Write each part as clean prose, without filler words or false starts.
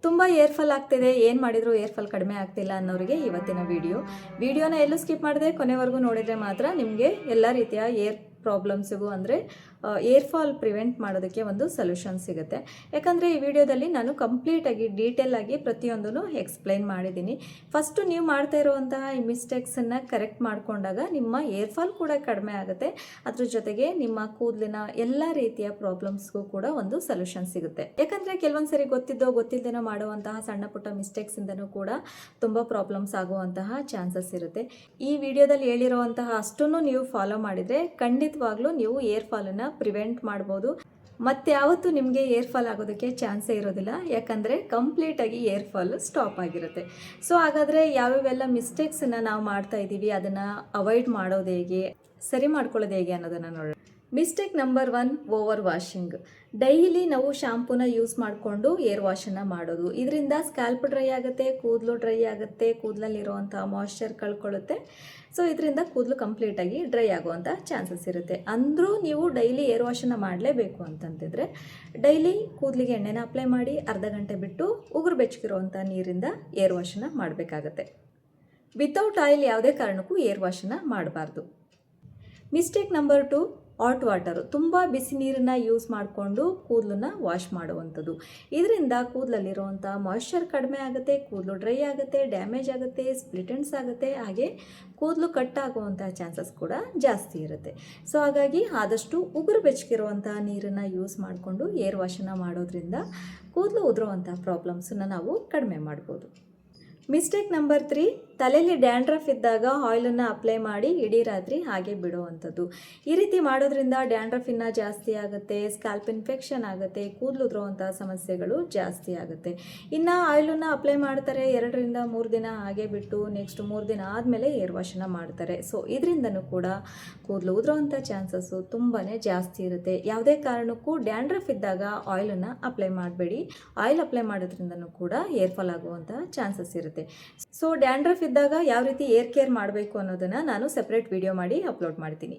ತುಂಬ hair fall ಆಗ್ತಿದೆ, ಏನು ಮಾಡಿದರೂ ಏರ್ ಫಾಲ್ ಕಡಿಮೆ ಆಗ್ತಿಲ್ಲ ಅನ್ನೋರಿಗೆ ಇವತ್ತಿನ ವಿಡಿಯೋನ ಎಲ್ಲೂ ಸ್ಕಿಪ್ ಮಾಡದೆ ಕೊನೆವರೆಗೂ ನೋಡಿದರೆ ಮಾತ್ರ ನಿಮಗೆ ಎಲ್ಲ ರೀತಿಯ ಏರ್ ಪ್ರಾಬ್ಲಮ್ಸಿಗೂ ಅಂದರೆ ಏರ್ ಫಾಲ್ ಪ್ರಿವೆಂಟ್ ಮಾಡೋದಕ್ಕೆ ಒಂದು ಸೊಲ್ಯೂಷನ್ ಸಿಗುತ್ತೆ. ಯಾಕಂದರೆ ಈ ವಿಡಿಯೋದಲ್ಲಿ ನಾನು ಕಂಪ್ಲೀಟಾಗಿ ಡೀಟೇಲಾಗಿ ಪ್ರತಿಯೊಂದನ್ನು ಎಕ್ಸ್ಪ್ಲೈನ್ ಮಾಡಿದ್ದೀನಿ. ಫಸ್ಟು ನೀವು ಮಾಡ್ತಾ ಇರುವಂತಹ ಈ ಮಿಸ್ಟೇಕ್ಸನ್ನು ಕರೆಕ್ಟ್ ಮಾಡಿಕೊಂಡಾಗ ನಿಮ್ಮ ಏರ್ ಫಾಲ್ ಕೂಡ ಕಡಿಮೆ ಆಗುತ್ತೆ. ಅದ್ರ ಜೊತೆಗೆ ನಿಮ್ಮ ಕೂದಲಿನ ಎಲ್ಲ ರೀತಿಯ ಪ್ರಾಬ್ಲಮ್ಸ್ಗೂ ಕೂಡ ಒಂದು ಸೊಲ್ಯೂಷನ್ ಸಿಗುತ್ತೆ. ಯಾಕಂದರೆ ಕೆಲವೊಂದು ಸರಿ ಗೊತ್ತಿದ್ದೇನೋ ಮಾಡುವಂತಹ ಸಣ್ಣ ಪುಟ್ಟ ಮಿಸ್ಟೇಕ್ಸಿಂದನೂ ಕೂಡ ತುಂಬ ಪ್ರಾಬ್ಲಮ್ಸ್ ಆಗುವಂತಹ ಚಾನ್ಸಸ್ ಇರುತ್ತೆ. ಈ ವಿಡಿಯೋದಲ್ಲಿ ಹೇಳಿರುವಂತಹ ಅಷ್ಟನ್ನು ನೀವು ಫಾಲೋ ಮಾಡಿದರೆ ಖಂಡಿತವಾಗ್ಲೂ ನೀವು ಏರ್ ಫಾಲನ್ನು ಪ್ರಿವೆಂಟ್ ಮಾಡ್ಬೋದು. ಮತ್ತೆ ಯಾವತ್ತೂ ನಿಮಗೆ ಏರ್ ಫಾಲ್ ಆಗೋದಕ್ಕೆ ಚಾನ್ಸೇ ಇರೋದಿಲ್ಲ, ಯಾಕಂದರೆ ಕಂಪ್ಲೀಟಾಗಿ ಏರ್ ಫಾಲ್ ಸ್ಟಾಪ್ ಆಗಿರುತ್ತೆ. ಸೊ ಹಾಗಾದರೆ ಯಾವ್ಯಾವೆಲ್ಲ ಮಿಸ್ಟೇಕ್ಸನ್ನು ನಾವು ಮಾಡ್ತಾ ಇದ್ದೀವಿ, ಅದನ್ನು ಅವಾಯ್ಡ್ ಮಾಡೋದು ಹೇಗೆ, ಸರಿ ಮಾಡ್ಕೊಳ್ಳೋದು ಹೇಗೆ ಅನ್ನೋದನ್ನು ನೋಡೋಣ. Mistake number 1, over washing. Daily ನಾವು ಶಾಂಪೂನ ಯೂಸ್ ಮಾಡಿಕೊಂಡು ಏರ್ ವಾಶನ್ನು ಮಾಡೋದು. ಇದರಿಂದ ಸ್ಕ್ಯಾಲ್ಪ್ ಡ್ರೈ ಆಗುತ್ತೆ, ಕೂದಲು ಡ್ರೈ ಆಗುತ್ತೆ, ಕೂದಲಲ್ಲಿರುವಂಥ ಮಾಯ್ಶ್ಚರ್ ಕಳ್ಕೊಳ್ಳುತ್ತೆ. ಸೊ ಇದರಿಂದ ಕೂದಲು ಕಂಪ್ಲೀಟಾಗಿ ಡ್ರೈ ಆಗುವಂಥ ಚಾನ್ಸಸ್ ಇರುತ್ತೆ. ಅಂದರೂ ನೀವು ಡೈಲಿ ಏರ್ ವಾಶನ್ನು ಮಾಡಲೇಬೇಕು ಅಂತಂತಿದ್ರೆ ಡೈಲಿ ಕೂದಲಿಗೆ ಎಣ್ಣೆನ ಅಪ್ಲೈ ಮಾಡಿ ಅರ್ಧ ಗಂಟೆ ಬಿಟ್ಟು ಉಗುರು ಬೆಚ್ಚಗಿರುವಂಥ ನೀರಿಂದ ಏರ್ ವಾಶನ್ನು ಮಾಡಬೇಕಾಗತ್ತೆ. ವಿತೌಟ್ ಆಯಿಲ್ ಯಾವುದೇ ಕಾರಣಕ್ಕೂ ಏರ್ ವಾಶನ್ನು ಮಾಡಬಾರ್ದು. Mistake number 2, hot water. ತುಂಬ ಬಿಸಿ ನೀರನ್ನು ಯೂಸ್ ಮಾಡಿಕೊಂಡು ಕೂದಲನ್ನ ವಾಶ್ ಮಾಡುವಂಥದ್ದು. ಇದರಿಂದ ಕೂದಲಲ್ಲಿರುವಂಥ ಮಾಯ್ಶ್ಚರ್ ಕಡಿಮೆ ಆಗುತ್ತೆ, ಕೂದಲು ಡ್ರೈ ಆಗುತ್ತೆ, ಡ್ಯಾಮೇಜ್ ಆಗುತ್ತೆ, ಸ್ಪ್ಲಿಟ್ ಎಂಡ್ಸ್ ಆಗುತ್ತೆ, ಹಾಗೆ ಕೂದಲು ಕಟ್ ಆಗುವಂಥ ಚಾನ್ಸಸ್ ಕೂಡ ಜಾಸ್ತಿ ಇರುತ್ತೆ. ಸೊ ಹಾಗಾಗಿ ಆದಷ್ಟು ಉಗುರು ಬೆಚ್ಚಗಿರುವಂಥ ನೀರನ್ನು ಯೂಸ್ ಮಾಡಿಕೊಂಡು ಏರ್ ವಾಶನ್ನು ಮಾಡೋದ್ರಿಂದ ಕೂದಲು ಉದುರುವಂಥ ಪ್ರಾಬ್ಲಮ್ಸನ್ನು ನಾವು ಕಡಿಮೆ ಮಾಡ್ಬೋದು. ಮಿಸ್ಟೇಕ್ ನಂಬರ್ 3, ತಲೆಯಲ್ಲಿ ಡ್ಯಾಂಡ್ರಫ್ ಇದ್ದಾಗ ಆಯಿಲನ್ನು ಅಪ್ಲೈ ಮಾಡಿ ಇಡೀ ರಾತ್ರಿ ಹಾಗೆ ಬಿಡುವಂಥದ್ದು. ಈ ರೀತಿ ಮಾಡೋದ್ರಿಂದ ಡ್ಯಾಂಡ್ರಫ್ ಇನ್ನೂ ಜಾಸ್ತಿ ಆಗುತ್ತೆ, ಸ್ಕ್ಯಾಲ್ಪ್ ಇನ್ಫೆಕ್ಷನ್ ಆಗುತ್ತೆ, ಕೂದಲು ಉದುರುವಂಥ ಸಮಸ್ಯೆಗಳು ಜಾಸ್ತಿ ಆಗುತ್ತೆ. ಇನ್ನು ಆಯಿಲನ್ನು ಅಪ್ಲೈ ಮಾಡ್ತಾರೆ, 2 ರಿಂದ 3 ದಿನ ಹಾಗೆ ಬಿಟ್ಟು ನೆಕ್ಸ್ಟ್ 3 ದಿನ ಆದಮೇಲೆ ಏರ್ ವಾಶನ್ನು ಮಾಡ್ತಾರೆ. ಸೊ ಇದರಿಂದನೂ ಕೂಡ ಕೂದಲು ಉದುರುವಂಥ ಚಾನ್ಸಸ್ಸು ತುಂಬಾ ಜಾಸ್ತಿ ಇರುತ್ತೆ. ಯಾವುದೇ ಕಾರಣಕ್ಕೂ ಡ್ಯಾಂಡ್ರಫ್ ಇದ್ದಾಗ ಆಯಿಲನ್ನು ಅಪ್ಲೈ ಮಾಡಬೇಡಿ. ಆಯಿಲ್ ಅಪ್ಲೈ ಮಾಡೋದ್ರಿಂದನೂ ಕೂಡ ಏರ್ ಫಾಲ್ ಆಗುವಂಥ ಚಾನ್ಸಸ್ ಇರುತ್ತೆ. ಸೊ ಡ್ಯಾಂಡ್ರಫ್ ಇದ್ದಾಗ ಯಾವ ರೀತಿ ಏರ್ ಕೇರ್ ಮಾಡಬೇಕು ಅನ್ನೋದನ್ನು ನಾನು ಸೆಪ್ರೇಟ್ ವಿಡಿಯೋ ಮಾಡಿ ಅಪ್ಲೋಡ್ ಮಾಡ್ತೀನಿ.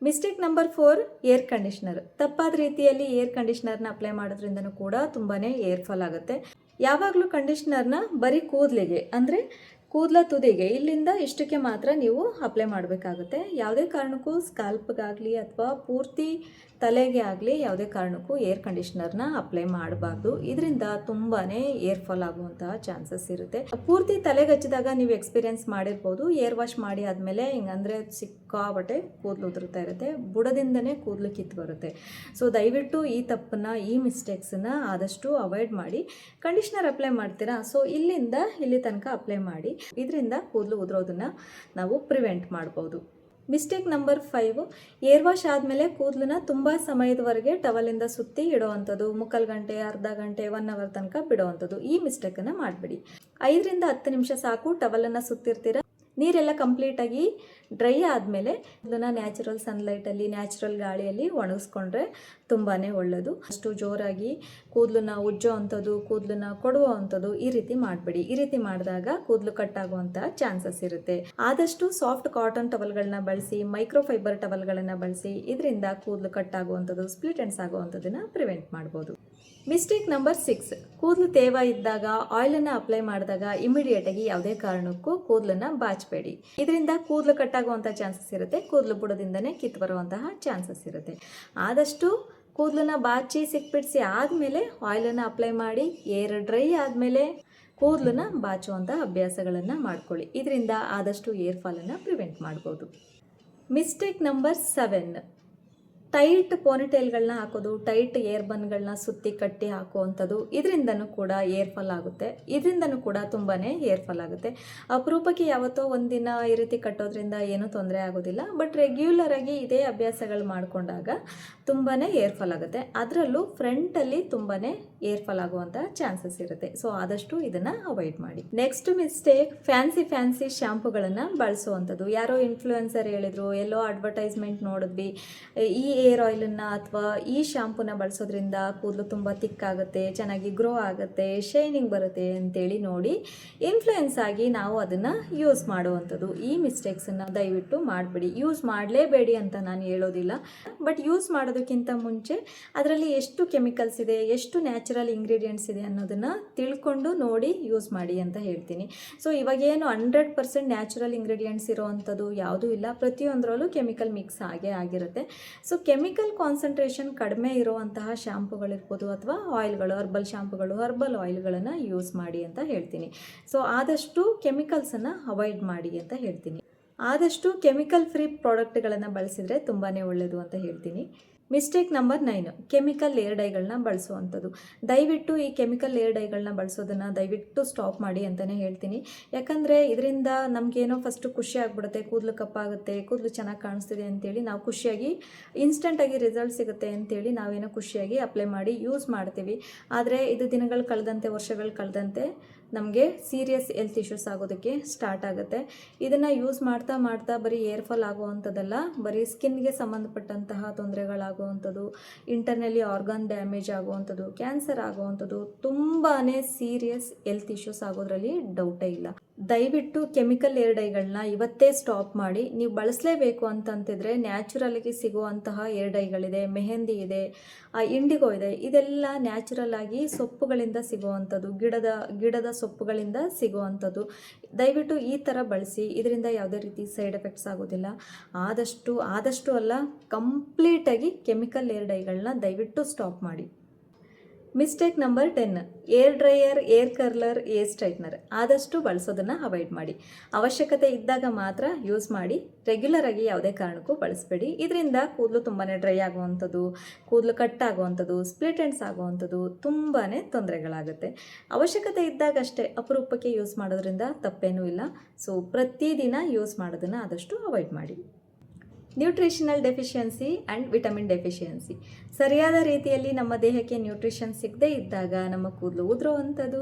Mistake number 4, air conditioner. ತಪ್ಪಾದ ರೀತಿಯಲ್ಲಿ ಏರ್ ಕಂಡೀಷ್ನರ್ನ ಅಪ್ಲೈ ಮಾಡೋದ್ರಿಂದನೂ ಕೂಡ ತುಂಬಾ ಏರ್ ಫಾಲ್ ಆಗುತ್ತೆ. ಯಾವಾಗಲೂ ಕಂಡೀಷ್ನರ್ನ ಬರೀ ಕೂದಲಿಗೆ ಅಂದರೆ ಕೂದಲ ತುದಿಗೆ ಇಲ್ಲಿಂದ ಇಷ್ಟಕ್ಕೆ ಮಾತ್ರ ನೀವು ಅಪ್ಲೈ ಮಾಡಬೇಕಾಗುತ್ತೆ. ಯಾವುದೇ ಕಾರಣಕ್ಕೂ ಸ್ಕ್ಯಾಲ್ಪ್ಗಾಗಲಿ ಅಥವಾ ಪೂರ್ತಿ ತಲೆಗೆ ಆಗಲಿ ಯಾವುದೇ ಕಾರಣಕ್ಕೂ ಏರ್ ಕಂಡೀಷ್ನರ್ನ ಅಪ್ಲೈ ಮಾಡಬಾರ್ದು. ಇದರಿಂದ ತುಂಬಾ ಏರ್ ಫಾಲ್ ಆಗುವಂತಹ ಚಾನ್ಸಸ್ ಇರುತ್ತೆ. ಪೂರ್ತಿ ತಲೆಗೆ ಹಚ್ಚಿದಾಗ ನೀವು ಎಕ್ಸ್ಪೀರಿಯನ್ಸ್ ಮಾಡಿರ್ಬೋದು. ಏರ್ ವಾಶ್ ಮಾಡಿ ಆದಮೇಲೆ ಹಿಂಗಂದರೆ ಸಿಕ್ಕಾಬಟ್ಟೆ ಕೂದಲು ಉದುರುತ್ತಾ ಇರುತ್ತೆ, ಬುಡದಿಂದನೇ ಕೂದಲು ಕಿತ್ತು ಬರುತ್ತೆ. ಸೊ ದಯವಿಟ್ಟು ಈ ತಪ್ಪನ್ನು, ಈ ಮಿಸ್ಟೇಕ್ಸನ್ನು ಆದಷ್ಟು ಅವಾಯ್ಡ್ ಮಾಡಿ. ಕಂಡೀಷ್ನರ್ ಅಪ್ಲೈ ಮಾಡ್ತೀರಾ, ಸೊ ಇಲ್ಲಿಂದ ಇಲ್ಲಿ ತನಕ ಅಪ್ಲೈ ಮಾಡಿ. ಇದರಿಂದ ಕೂದಲು ಉದುರೋದನ್ನು ನಾವು ಪ್ರಿವೆಂಟ್ ಮಾಡ್ಬೋದು. ಮಿಸ್ಟೇಕ್ ನಂಬರ್ 5, ಏರ್ ವಾಶ್ ಆದಮೇಲೆ ಕೂದಲನ್ನ ತುಂಬ ಸಮಯದವರೆಗೆ ಟವಲಿಂದ ಸುತ್ತಿ ಇಡೋವಂಥದ್ದು. ಮುಕ್ಕಾಲು ಗಂಟೆ, ಅರ್ಧ ಗಂಟೆ, 1 ಅವರ್ ತನಕ ಬಿಡೋವಂಥದ್ದು. ಈ ಮಿಸ್ಟೇಕನ್ನು ಮಾಡಬೇಡಿ. 5 ರಿಂದ 10 ನಿಮಿಷ ಸಾಕು. ಟವಲನ್ನು ಸುತ್ತಿರ್ತೀರ, ನೀರೆಲ್ಲ ಕಂಪ್ಲೀಟಾಗಿ ಡ್ರೈ ಆದಮೇಲೆ ಅದನ್ನು ನ್ಯಾಚುರಲ್ ಸನ್ಲೈಟಲ್ಲಿ, ನ್ಯಾಚುರಲ್ ಗಾಳಿಯಲ್ಲಿ ಒಣಗಿಸ್ಕೊಂಡ್ರೆ ತುಂಬಾ ಒಳ್ಳೆಯದು. ಅಷ್ಟು ಜೋರಾಗಿ ಕೂದಲನ್ನ ಉಜ್ಜೋ ಅಂಥದ್ದು, ಕೂದಲನ್ನ ಕೊಡುವ ಅಂಥದ್ದು ಈ ರೀತಿ ಮಾಡಬೇಡಿ. ಈ ರೀತಿ ಮಾಡಿದಾಗ ಕೂದಲು ಕಟ್ಟಾಗುವಂಥ ಚಾನ್ಸಸ್ ಇರುತ್ತೆ. ಆದಷ್ಟು ಸಾಫ್ಟ್ ಕಾಟನ್ ಟವಲ್ಗಳನ್ನ ಬಳಸಿ, ಮೈಕ್ರೋಫೈಬರ್ ಟವಲ್ಗಳನ್ನು ಬಳಸಿ. ಇದರಿಂದ ಕೂದಲು ಕಟ್ಟಾಗುವಂಥದ್ದು, ಸ್ಪ್ಲಿಟ್ ಎಂಡ್ಸ್ ಆಗುವಂಥದ್ದನ್ನು ಪ್ರಿವೆಂಟ್ ಮಾಡ್ಬೋದು. ಮಿಸ್ಟೇಕ್ ನಂಬರ್ 6, ಕೂದಲು ತೇವ ಇದ್ದಾಗ ಆಯಿಲನ್ನು ಅಪ್ಲೈ ಮಾಡಿದಾಗ ಇಮಿಡಿಯೇಟಾಗಿ ಯಾವುದೇ ಕಾರಣಕ್ಕೂ ಕೂದಲನ್ನು ಬಾಚಬೇಡಿ. ಇದರಿಂದ ಕೂದಲು ಕಟ್ಟಾಗುವಂಥ ಚಾನ್ಸಸ್ ಇರುತ್ತೆ, ಕೂದಲು ಬುಡದಿಂದನೇ ಕಿತ್ತು ಬರುವಂತಹ ಚಾನ್ಸಸ್ ಇರುತ್ತೆ. ಆದಷ್ಟು ಕೂದಲನ್ನು ಬಾಚಿ ಸಿಕ್ಬಿಡಿಸಿ ಆದಮೇಲೆ ಆಯಿಲನ್ನು ಅಪ್ಲೈ ಮಾಡಿ, ಏರ್ ಡ್ರೈ ಆದಮೇಲೆ ಕೂದಲನ್ನು ಬಾಚುವಂಥ ಅಭ್ಯಾಸಗಳನ್ನು ಮಾಡ್ಕೊಳ್ಳಿ. ಇದರಿಂದ ಆದಷ್ಟು ಏರ್ ಫಾಲನ್ನು ಪ್ರಿವೆಂಟ್ ಮಾಡ್ಬೋದು. ಮಿಸ್ಟೇಕ್ ನಂಬರ್ 7, ಟೈಟ್ ಪೋನಿಟೇಲ್ಗಳನ್ನ ಹಾಕೋದು, ಟೈಟ್ ಏರ್ ಬನ್ಗಳನ್ನ ಸುತ್ತಿ ಕಟ್ಟಿ ಹಾಕುವಂಥದ್ದು. ಇದರಿಂದನೂ ಕೂಡ ಏರ್ ಫಾಲ್ ಆಗುತ್ತೆ. ಇದರಿಂದನೂ ಕೂಡ ತುಂಬಾ ಏರ್ ಫಾಲ್ ಆಗುತ್ತೆ. ಅಪರೂಪಕ್ಕೆ ಯಾವತ್ತೋ ಒಂದಿನ ಈ ರೀತಿ ಕಟ್ಟೋದ್ರಿಂದ ಏನೂ ತೊಂದರೆ ಆಗೋದಿಲ್ಲ. ಬಟ್ ರೆಗ್ಯುಲರಾಗಿ ಇದೇ ಅಭ್ಯಾಸಗಳು ಮಾಡಿಕೊಂಡಾಗ ತುಂಬಾ ಏರ್ ಫಾಲ್ ಆಗುತ್ತೆ. ಅದರಲ್ಲೂ ಫ್ರಂಟಲ್ಲಿ ತುಂಬಾ ಏರ್ ಫಾಲ್ ಆಗುವಂಥ ಚಾನ್ಸಸ್ ಇರುತ್ತೆ. ಸೊ ಆದಷ್ಟು ಇದನ್ನು ಅವಾಯ್ಡ್ ಮಾಡಿ. ನೆಕ್ಸ್ಟ್ ಮಿಸ್ಟೇಕ್, ಫ್ಯಾನ್ಸಿ ಶಾಂಪುಗಳನ್ನು ಬಳಸುವಂಥದ್ದು. ಯಾರೋ ಇನ್ಫ್ಲೂಯೆನ್ಸರ್ ಹೇಳಿದ್ರು, ಎಲ್ಲೋ ಅಡ್ವರ್ಟೈಸ್ಮೆಂಟ್ ನೋಡಿದ್ವಿ, ಈ ಏರ್ ಆಯಿಲನ್ನು ಅಥವಾ ಈ ಶಾಂಪೂನ ಬಳಸೋದ್ರಿಂದ ಕೂದಲು ತುಂಬ ತಿಕ್ಕಾಗುತ್ತೆ, ಚೆನ್ನಾಗಿ ಗ್ರೋ ಆಗುತ್ತೆ, ಶೈನಿಂಗ್ ಬರುತ್ತೆ ಅಂತೇಳಿ ನೋಡಿ ಇನ್ಫ್ಲುಯೆನ್ಸ್ ಆಗಿ ನಾವು ಅದನ್ನು ಯೂಸ್ ಮಾಡುವಂಥದ್ದು. ಈ ಮಿಸ್ಟೇಕ್ಸನ್ನು ದಯವಿಟ್ಟು ಮಾಡಬೇಡಿ. ಯೂಸ್ ಮಾಡಲೇಬೇಡಿ ಅಂತ ನಾನು ಹೇಳೋದಿಲ್ಲ, ಬಟ್ ಯೂಸ್ ಮಾಡೋದಕ್ಕಿಂತ ಮುಂಚೆ ಅದರಲ್ಲಿ ಎಷ್ಟು ಕೆಮಿಕಲ್ಸ್ ಇದೆ, ಎಷ್ಟು ನ್ಯಾಚುರಲ್ ನ್ಯಾಚುರಲ್ ಇಂಗ್ರೀಡಿಯೆಂಟ್ಸ್ ಇದೆ ಅನ್ನೋದನ್ನು ತಿಳ್ಕೊಂಡು ನೋಡಿ ಯೂಸ್ ಮಾಡಿ ಅಂತ ಹೇಳ್ತೀನಿ. ಸೊ ಇವಾಗೇನು 100% ನ್ಯಾಚುರಲ್ ಇಂಗ್ರೀಡಿಯೆಂಟ್ಸ್ ಇರೋವಂಥದ್ದು ಯಾವುದೂ ಇಲ್ಲ, ಪ್ರತಿಯೊಂದರಲ್ಲೂ ಕೆಮಿಕಲ್ ಮಿಕ್ಸ್ ಆಗಿರುತ್ತೆ. ಸೊ ಕೆಮಿಕಲ್ ಕಾನ್ಸಂಟ್ರೇಷನ್ ಕಡಿಮೆ ಇರುವಂತಹ ಶಾಂಪುಗಳಿರ್ಬೋದು ಅಥವಾ ಆಯಿಲ್ಗಳು, ಹರ್ಬಲ್ ಶಾಂಪುಗಳು, ಹರ್ಬಲ್ ಆಯಿಲ್ಗಳನ್ನು ಯೂಸ್ ಮಾಡಿ ಅಂತ ಹೇಳ್ತೀನಿ. ಸೊ ಆದಷ್ಟು ಕೆಮಿಕಲ್ಸನ್ನು ಅವಾಯ್ಡ್ ಮಾಡಿ ಅಂತ ಹೇಳ್ತೀನಿ. ಆದಷ್ಟು ಕೆಮಿಕಲ್ ಫ್ರೀ ಪ್ರಾಡಕ್ಟ್ಗಳನ್ನು ಬಳಸಿದರೆ ತುಂಬಾ ಒಳ್ಳೆಯದು ಅಂತ ಹೇಳ್ತೀನಿ. ಮಿಸ್ಟೇಕ್ ನಂಬರ್ 9, ಕೆಮಿಕಲ್ ಏರ್ ಡೈಗಳನ್ನ ಬಳಸುವಂಥದ್ದು. ದಯವಿಟ್ಟು ಈ ಕೆಮಿಕಲ್ ಏರ್ ಡೈಗಳನ್ನ ಬಳಸೋದನ್ನು ದಯವಿಟ್ಟು ಸ್ಟಾಪ್ ಮಾಡಿ ಅಂತಲೇ ಹೇಳ್ತೀನಿ. ಯಾಕಂದರೆ ಇದರಿಂದ ನಮಗೇನೋ ಫಸ್ಟು ಖುಷಿ ಆಗಿಬಿಡುತ್ತೆ, ಕೂದಲು ಕಪ್ಪಾಗುತ್ತೆ, ಕೂದಲು ಚೆನ್ನಾಗಿ ಕಾಣಿಸ್ತಿದೆ ಅಂತೇಳಿ ನಾವು ಖುಷಿಯಾಗಿ ಇನ್ಸ್ಟೆಂಟಾಗಿ ರಿಸಲ್ಟ್ ಸಿಗುತ್ತೆ ಅಂತೇಳಿ ನಾವೇನೋ ಖುಷಿಯಾಗಿ ಅಪ್ಲೈ ಮಾಡಿ ಯೂಸ್ ಮಾಡ್ತೀವಿ. ಆದರೆ ಇದು ದಿನಗಳು ಕಳೆದಂತೆ, ವರ್ಷಗಳು ಕಳೆದಂತೆ ನಮಗೆ ಸೀರಿಯಸ್ ಹೆಲ್ತ್ ಇಶ್ಯೂಸ್ ಆಗೋದಕ್ಕೆ ಸ್ಟಾರ್ಟ್ ಆಗುತ್ತೆ. ಇದನ್ನು ಯೂಸ್ ಮಾಡ್ತಾ ಮಾಡ್ತಾ ಬರೀ ಏರ್ ಫಾಲ್ ಆಗುವಂಥದ್ದಲ್ಲ, ಬರೀ ಸ್ಕಿನ್ಗೆ ಸಂಬಂಧಪಟ್ಟಂತಹ ತೊಂದರೆಗಳಾಗುವಂಥದ್ದು, ಇಂಟರ್ನಲಿ ಆರ್ಗನ್ ಡ್ಯಾಮೇಜ್ ಆಗುವಂಥದ್ದು, ಕ್ಯಾನ್ಸರ್ ಆಗುವಂಥದ್ದು, ತುಂಬಾ ಸೀರಿಯಸ್ ಹೆಲ್ತ್ ಇಶ್ಯೂಸ್ ಆಗೋದ್ರಲ್ಲಿ ಡೌಟೇ ಇಲ್ಲ. ದಯವಿಟ್ಟು ಕೆಮಿಕಲ್ ಏರ್ ಡೈಗಳನ್ನ ಇವತ್ತೇ ಸ್ಟಾಪ್ ಮಾಡಿ. ನೀವು ಬಳಸಲೇಬೇಕು ಅಂತಂತಿದ್ರೆ ನ್ಯಾಚುರಲ್ಗೆ ಸಿಗುವಂತಹ ಏರ್ ಡೈಗಳಿದೆ, ಮೆಹಂದಿ ಇದೆ, ಇಂಡಿಗೋ ಇದೆ. ಇದೆಲ್ಲ ನ್ಯಾಚುರಲ್ ಆಗಿ ಸೊಪ್ಪುಗಳಿಂದ ಸಿಗುವಂಥದ್ದು, ಗಿಡದ ಸೊಪ್ಪುಗಳಿಂದ ಸಿಗುವಂಥದ್ದು. ದಯವಿಟ್ಟು ಈ ಥರ ಬಳಸಿ, ಇದರಿಂದ ಯಾವುದೇ ರೀತಿ ಸೈಡ್ ಎಫೆಕ್ಟ್ಸ್ ಆಗೋದಿಲ್ಲ. ಆದಷ್ಟು ಅಲ್ಲ, ಕಂಪ್ಲೀಟಾಗಿ ಕೆಮಿಕಲ್ ಏರ್ ಡೈಗಳನ್ನ ದಯವಿಟ್ಟು ಸ್ಟಾಪ್ ಮಾಡಿ. Mistake number 10, air dryer, air curler, air straightener ಆದಷ್ಟು ಬಳಸೋದನ್ನು ಅವಾಯ್ಡ್ ಮಾಡಿ. ಅವಶ್ಯಕತೆ ಇದ್ದಾಗ ಮಾತ್ರ ಯೂಸ್ ಮಾಡಿ, ರೆಗ್ಯುಲರ್ ಆಗಿ ಯಾವುದೇ ಕಾರಣಕ್ಕೂ ಬಳಸಬೇಡಿ. ಇದರಿಂದ ಕೂದಲು ತುಂಬಾ ಡ್ರೈ ಆಗುವಂಥದ್ದು, ಕೂದಲು ಕಟ್ ಆಗುವಂಥದ್ದು, ಸ್ಪ್ಲಿಟ್ ಎಂಡ್ಸ್ ಆಗುವಂಥದ್ದು, ತುಂಬಾ ತೊಂದರೆಗಳಾಗುತ್ತೆ. ಅವಶ್ಯಕತೆ ಇದ್ದಾಗಷ್ಟೇ ಅಪರೂಪಕ್ಕೆ ಯೂಸ್ ಮಾಡೋದ್ರಿಂದ ತಪ್ಪೇನೂ ಇಲ್ಲ. ಸೊ ಪ್ರತಿದಿನ ಯೂಸ್ ಮಾಡೋದನ್ನು ಆದಷ್ಟು ಅವಾಯ್ಡ್ ಮಾಡಿ. Nutritional deficiency and vitamin deficiency. ಸರಿಯಾದ ರೀತಿಯಲ್ಲಿ ನಮ್ಮ ದೇಹಕ್ಕೆ ನ್ಯೂಟ್ರಿಷನ್ ಸಿಗದೇ ಇದ್ದಾಗ ನಮ್ಮ ಕೂದಲು ಉದುರುವಂಥದ್ದು,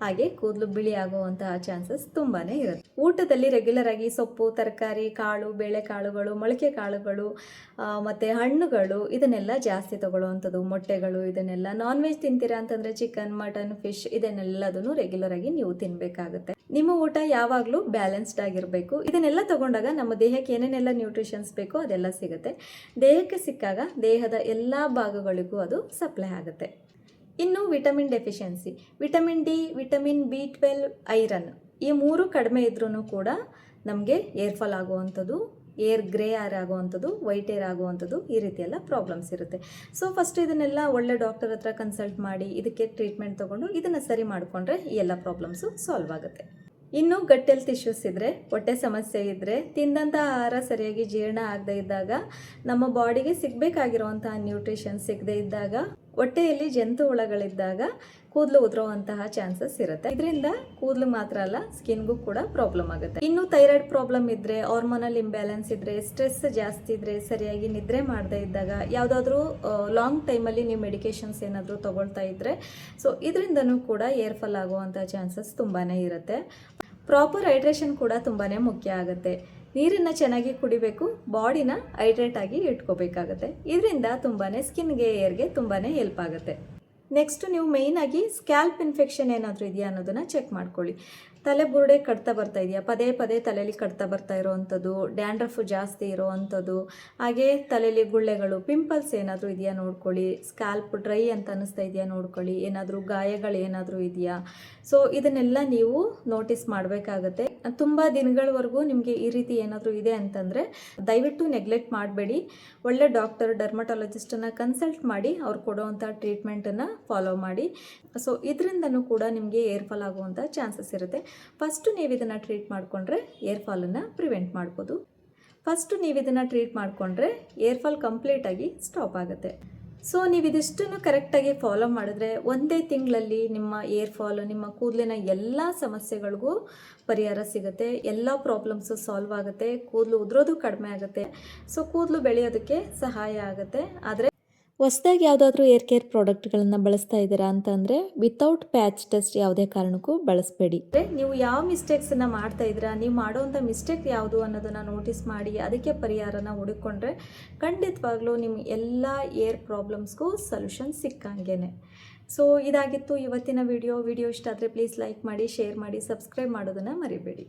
ಹಾಗೆ ಕೂದಲು ಬಿಳಿ ಆಗುವಂತಹ ಚಾನ್ಸಸ್ ತುಂಬಾ ಇರುತ್ತೆ. ಊಟದಲ್ಲಿ ರೆಗ್ಯುಲರ್ ಆಗಿ ಸೊಪ್ಪು, ತರಕಾರಿ, ಕಾಳು, ಬೇಳೆಕಾಳುಗಳು, ಮೊಳಕೆ ಕಾಳುಗಳು ಮತ್ತು ಹಣ್ಣುಗಳು ಇದನ್ನೆಲ್ಲ ಜಾಸ್ತಿ ತಗೊಳ್ಳುವಂಥದ್ದು, ಮೊಟ್ಟೆಗಳು, ಇದನ್ನೆಲ್ಲ. ನಾನ್ ವೆಜ್ ತಿಂತೀರಾ ಅಂತಂದರೆ ಚಿಕನ್, ಮಟನ್, ಫಿಶ್ ಇದನ್ನೆಲ್ಲದನ್ನು ರೆಗ್ಯುಲರ್ ಆಗಿ ನೀವು ತಿನ್ನಬೇಕಾಗುತ್ತೆ. ನಿಮ್ಮ ಊಟ ಯಾವಾಗಲೂ ಬ್ಯಾಲೆನ್ಸ್ಡ್ ಆಗಿರಬೇಕು. ಇದನ್ನೆಲ್ಲ ತಗೊಂಡಾಗ ನಮ್ಮ ದೇಹಕ್ಕೆ ಏನೇನೆಲ್ಲ ನ್ಯೂಟ್ರಿಷನ್ಸ್ ಬೇಕೋ ಅದೆಲ್ಲ ಸಿಗುತ್ತೆ. ದೇಹಕ್ಕೆ ಸಿಕ್ಕಾಗ ದೇಹದ ಎಲ್ಲ ಭಾಗಗಳಿಗೂ ಅದು ಸಪ್ಲೈ ಆಗುತ್ತೆ. ಇನ್ನು vitamin deficiency, vitamin D, vitamin B12, iron ಈ 3 ಕಡಿಮೆ ಇದ್ರೂ ಕೂಡ ನಮಗೆ ಏರ್ ಫಾಲ್ ಆಗುವಂಥದ್ದು, ಏರ್ ಗ್ರೇ ಏರ್ ಆಗುವಂಥದ್ದು, ವೈಟ್ ಏರ್ ಆಗುವಂಥದ್ದು, ಈ ರೀತಿ ಎಲ್ಲ ಪ್ರಾಬ್ಲಮ್ಸ್ ಇರುತ್ತೆ. ಸೊ ಫಸ್ಟ್ ಇದನ್ನೆಲ್ಲ ಒಳ್ಳೆ ಡಾಕ್ಟರ್ ಹತ್ರ ಕನ್ಸಲ್ಟ್ ಮಾಡಿ ಇದಕ್ಕೆ ಟ್ರೀಟ್ಮೆಂಟ್ ತೊಗೊಂಡು ಇದನ್ನು ಸರಿ ಮಾಡಿಕೊಂಡ್ರೆ ಈ ಎಲ್ಲ ಪ್ರಾಬ್ಲಮ್ಸು ಸಾಲ್ವ್ ಆಗುತ್ತೆ. ಇನ್ನು ಗಟ್ ಹೆಲ್ತ್ ಇಶ್ಯೂಸ್ ಇದ್ದರೆ, ಹೊಟ್ಟೆ ಸಮಸ್ಯೆ ಇದ್ದರೆ, ತಿಂದಂಥ ಆಹಾರ ಸರಿಯಾಗಿ ಜೀರ್ಣ ಆಗದೇ ಇದ್ದಾಗ, ನಮ್ಮ ಬಾಡಿಗೆ ಸಿಗಬೇಕಾಗಿರುವಂತಹ ನ್ಯೂಟ್ರಿಷನ್ ಸಿಗದೇ ಇದ್ದಾಗ, ಹೊಟ್ಟೆಯಲ್ಲಿ ಜಂತು ಹುಳಗಳಿದ್ದಾಗ ಕೂದಲು ಉದುರುವಂತಹ ಚಾನ್ಸಸ್ ಇರುತ್ತೆ. ಇದರಿಂದ ಕೂದಲು ಮಾತ್ರ ಅಲ್ಲ, ಸ್ಕಿನ್ಗೂ ಕೂಡ ಪ್ರಾಬ್ಲಮ್ ಆಗುತ್ತೆ. ಇನ್ನು ಥೈರಾಯ್ಡ್ ಪ್ರಾಬ್ಲಮ್ ಇದ್ದರೆ, ಹಾರ್ಮೋನಲ್ ಇಂಬ್ಯಾಲೆನ್ಸ್ ಇದ್ದರೆ, ಸ್ಟ್ರೆಸ್ ಜಾಸ್ತಿ ಇದ್ದರೆ, ಸರಿಯಾಗಿ ನಿದ್ರೆ ಮಾಡದೇ ಇದ್ದಾಗ, ಯಾವುದಾದ್ರೂ ಲಾಂಗ್ ಟೈಮಲ್ಲಿ ನೀವು ಮೆಡಿಕೇಶನ್ಸ್ ಏನಾದರೂ ತೊಗೊಳ್ತಾ ಇದ್ದರೆ, ಸೊ ಇದರಿಂದನೂ ಕೂಡ ಏರ್ ಫಾಲ್ ಆಗುವಂಥ ಚಾನ್ಸಸ್ ತುಂಬಾ ಇರುತ್ತೆ. ಪ್ರಾಪರ್ ಹೈಡ್ರೇಷನ್ ಕೂಡ ತುಂಬಾ ಮುಖ್ಯ ಆಗುತ್ತೆ. ನೀರನ್ನು ಚೆನ್ನಾಗಿ ಕುಡಿಬೇಕು, ಬಾಡಿನ ಹೈಡ್ರೇಟ್ ಆಗಿ ಇಟ್ಕೋಬೇಕಾಗುತ್ತೆ. ಇದರಿಂದ ತುಂಬಾ ಸ್ಕಿನ್ಗೆ, ಏರ್ಗೆ ತುಂಬಾ ಹೆಲ್ಪ್ ಆಗುತ್ತೆ. ನೆಕ್ಸ್ಟ್ ನೀವು ಮೇಯ್ನಾಗಿ ಸ್ಕ್ಯಾಲ್ಪ್ ಇನ್ಫೆಕ್ಷನ್ ಏನಾದರೂ ಇದೆಯಾ ಅನ್ನೋದನ್ನು ಚೆಕ್ ಮಾಡ್ಕೊಳ್ಳಿ. ತಲೆ ಬುರುಡೆ ಕಟ್ತಾ ಬರ್ತಾ ಇದೆಯಾ, ಪದೇ ಪದೇ ತಲೆಯಲ್ಲಿ ಕಟ್ತಾ ಬರ್ತಾ ಇರೋವಂಥದ್ದು, ಡ್ಯಾಂಡ್ರಫು ಜಾಸ್ತಿ ಇರೋವಂಥದ್ದು, ಹಾಗೆ ತಲೆಯಲ್ಲಿ ಗುಳ್ಳೆಗಳು, ಪಿಂಪಲ್ಸ್ ಏನಾದರೂ ಇದೆಯಾ ನೋಡ್ಕೊಳ್ಳಿ. ಸ್ಕ್ಯಾಲ್ಪ್ ಡ್ರೈ ಅಂತ ಅನ್ನಿಸ್ತಾ ಇದೆಯಾ ನೋಡ್ಕೊಳ್ಳಿ. ಏನಾದರೂ ಗಾಯಗಳು ಏನಾದರೂ ಇದೆಯಾ, ಸೊ ಇದನ್ನೆಲ್ಲ ನೀವು ನೋಟಿಸ್ ಮಾಡಬೇಕಾಗತ್ತೆ. ತುಂಬ ದಿನಗಳವರೆಗೂ ನಿಮಗೆ ಈ ರೀತಿ ಏನಾದರೂ ಇದೆ ಅಂತಂದರೆ ದಯವಿಟ್ಟು ನೆಗ್ಲೆಕ್ಟ್ ಮಾಡಬೇಡಿ. ಒಳ್ಳೆ ಡಾಕ್ಟರ್, ಡರ್ಮಟಾಲಜಿಸ್ಟನ್ನು ಕನ್ಸಲ್ಟ್ ಮಾಡಿ ಅವ್ರು ಕೊಡೋವಂಥ ಟ್ರೀಟ್ಮೆಂಟನ್ನು ಫಾಲೋ ಮಾಡಿ. ಸೊ ಇದರಿಂದನೂ ಕೂಡ ನಿಮಗೆ ಏರ್ ಫಾಲ್ ಆಗುವಂಥ ಚಾನ್ಸಸ್ ಇರುತ್ತೆ. ಫಸ್ಟು ನೀವು ಇದನ್ನು ಟ್ರೀಟ್ ಮಾಡಿಕೊಂಡ್ರೆ ಏರ್ ಫಾಲನ್ನು ಪ್ರಿವೆಂಟ್ ಮಾಡ್ಬೋದು. ಏರ್ ಫಾಲ್ ಕಂಪ್ಲೀಟಾಗಿ ಸ್ಟಾಪ್ ಆಗುತ್ತೆ. ಸೊ ನೀವು ಇದಿಷ್ಟನ್ನು ಕರೆಕ್ಟಾಗಿ ಫಾಲೋ ಮಾಡಿದ್ರೆ ಒಂದೇ ತಿಂಗಳಲ್ಲಿ ನಿಮ್ಮ ಏರ್ ಫಾಲ್, ನಿಮ್ಮ ಕೂದಲಿನ ಎಲ್ಲ ಸಮಸ್ಯೆಗಳಿಗೂ ಪರಿಹಾರ ಸಿಗುತ್ತೆ. ಎಲ್ಲ ಪ್ರಾಬ್ಲಮ್ಸು ಸಾಲ್ವ್ ಆಗುತ್ತೆ. ಕೂದಲು ಉದುರೋದು ಕಡಿಮೆ ಆಗುತ್ತೆ. ಸೊ ಕೂದಲು ಬೆಳೆಯೋದಕ್ಕೆ ಸಹಾಯ ಆಗುತ್ತೆ. ಆದರೆ ಹೊಸದಾಗಿ ಯಾವುದಾದ್ರೂ ಏರ್ ಕೇರ್ ಪ್ರಾಡಕ್ಟ್ಗಳನ್ನು ಬಳಸ್ತಾ ಇದ್ದೀರಾ ಅಂತಂದರೆ ವಿತೌಟ್ ಪ್ಯಾಚ್ ಟೆಸ್ಟ್ ಯಾವುದೇ ಕಾರಣಕ್ಕೂ ಬಳಸಬೇಡಿ. ನೀವು ಯಾವ ಮಿಸ್ಟೇಕ್ಸನ್ನು ಮಾಡ್ತಾ ಇದ್ದೀರಾ, ನೀವು ಮಾಡೋವಂಥ ಮಿಸ್ಟೇಕ್ ಯಾವುದು ಅನ್ನೋದನ್ನು ನೋಟಿಸ್ ಮಾಡಿ ಅದಕ್ಕೆ ಪರಿಹಾರನ ಹುಡುಕೊಂಡ್ರೆ ಖಂಡಿತವಾಗ್ಲೂ ನಿಮ್ಮ ಎಲ್ಲ ಏರ್ ಪ್ರಾಬ್ಲಮ್ಸ್ಗೂ ಸೊಲ್ಯೂಷನ್ ಸಿಕ್ಕಂಗೆ. ಸೊ ಇದಾಗಿತ್ತು ಇವತ್ತಿನ ವಿಡಿಯೋ ಇಷ್ಟ ಆದರೆ ಪ್ಲೀಸ್ ಲೈಕ್ ಮಾಡಿ, ಶೇರ್ ಮಾಡಿ, ಸಬ್ಸ್ಕ್ರೈಬ್ ಮಾಡೋದನ್ನು ಮರಿಬೇಡಿ.